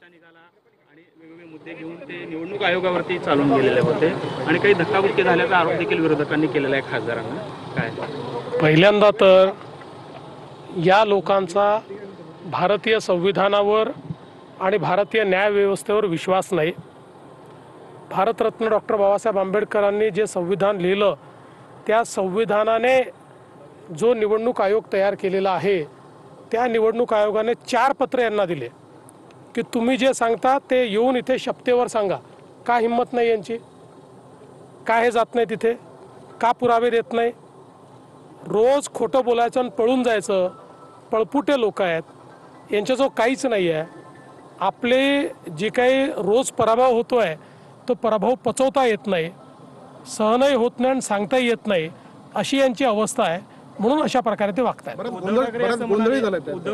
निघाला आणि वेगवेगळे मुद्दे घेऊन ते निवडणूक आयोगावरती चालून गेलेले होते आणि काही धक्काबुक्की झाल्याचा आरोप देखील विरोधकांनी केलेला आहे खासदारांना। काय पहिल्यांदा तर या लोकांचा भारतीय संविधानावर आणि भारतीय न्यायव्यवस्थेवर विश्वास नाही। भारतरत्न डॉक्टर बाबासाहेब आंबेडकरांनी जे संविधान लिहिलं त्या संविधानाने जो निवडणूक आयोग तयार केलेला आहे त्या निवडणूक आयोगाने 4 पत्र यांना दिले की तुम्ही जे सांगता ते येऊन इथे शपथेवर सांगा। का हिम्मत नाही यांची? का हे जात नाही तिथे? का पुरावे देत नाही? रोज खोटं बोलायचं आणि पळून जायचं। पळपुटे लोक आहेत, यांच्याजवळ काहीच नाही आहे। आपले जे काही रोज पराभव होतोय तो पराभव पचवता येत नाही, सहनही होत नाही आणि सांगताही येत नाही, अशी यांची अवस्था आहे। म्हणून अशा प्रकारे ते वागतात। उद्धव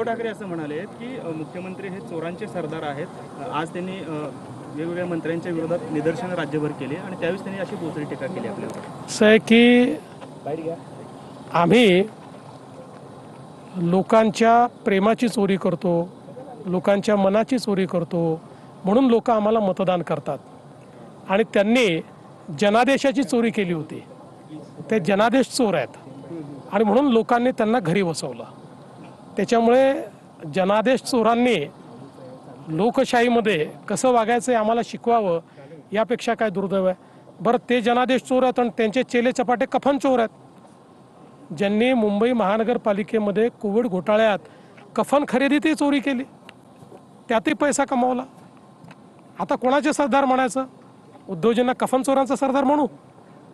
ठाकरे असं म्हणाले की मुख्यमंत्री हे चोरांचे सरदार आहेत। आज त्यांनी वेगवेगळ्या मंत्र्यांच्या विरोधात निदर्शनं राज्यभर केली आणि त्यावेळेस त्यांनी अशी बोचरी टीका केली आपल्यावर। असं आहे की आम्ही लोकांच्या प्रेमाची चोरी करतो, लोकांच्या मनाची चोरी करतो, म्हणून लोक आम्हाला मतदान करतात। आणि त्यांनी जनादेशाची चोरी केली होती, ते जनादेश चोर आहेत आणि म्हणून लोकांनी त्यांना घरी बसवलं। त्याच्यामुळे जनादेश चोरांनी लोकशाहीमध्ये कसं वागायचं हे आम्हाला शिकवावं, यापेक्षा काय दुर्दैव आहे? बरं, ते जनादेश चोर आहेत आणि त्यांचे चेले चपाटे कफन चोर आहेत। ज्यांनी मुंबई महानगरपालिकेमध्ये कोविड घोटाळ्यात कफन खरेदीतही चोरी केली, त्यातही पैसा कमावला। आता कोणाचे सरदार म्हणायचं? उद्धवजींना कफन चोरांचा सरदार म्हणू,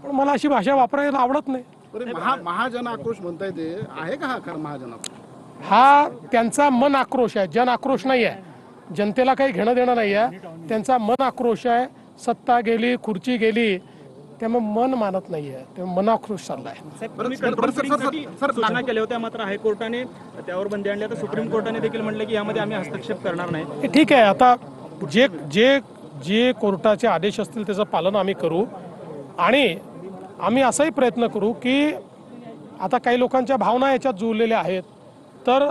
पण मला अशी भाषा वापरायला आवडत नाही। महाजन आक्रोश म्हणताय, ते आहे का हा खरं महाजन आक्रोश? हा त्यांचा मन आक्रोश आहे, जन आक्रोश नाही आहे। जनतेला काही घेणं देणं नाही आहे, त्यांचा मन आक्रोश आहे। सत्ता गेली, खुर्ची गेली, त्यामुळे मन मानत नाही आहे, ते मन आक्रोश चाललाय। सूचना केल्या होत्या, मात्र हायकोर्टाने त्यावर बंदी आणली। आता सुप्रीम कोर्टाने देखील म्हटलं की यामध्ये आम्ही हस्तक्षेप करणार नाही। ठीक आहे, आता जे जे जे कोर्टाचे आदेश असतील त्याचं पालन आम्ही करू आणि आम्ही असाही प्रयत्न करू की आता काही लोकांच्या भावना याच्यात जुळलेल्या आहेत। तर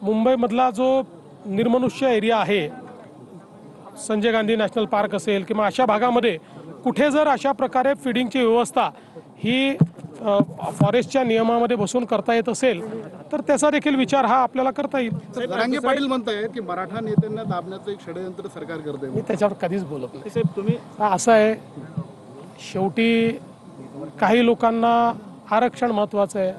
मुंबईमधला जो निर्मनुष्य एरिया आहे, संजय गांधी नॅशनल पार्क असेल किंवा अशा भागामध्ये कुठे जर अशा प्रकारे फीडिंगची व्यवस्था ही फॉरेस्टच्या नियमामध्ये बसून करता येत असेल तर त्याचा देखील विचार हा आपल्याला करता येईल। जरांगे पाटील म्हणतायत की मराठा नेत्यांना दाबण्याचं एक षडयंत्र सरकार करते। मी त्याच्यावर कधीच बोलत नाही। साहेब तुम्ही असं आहे, शेवटी काही लोकांना आरक्षण महत्त्वाचं आहे,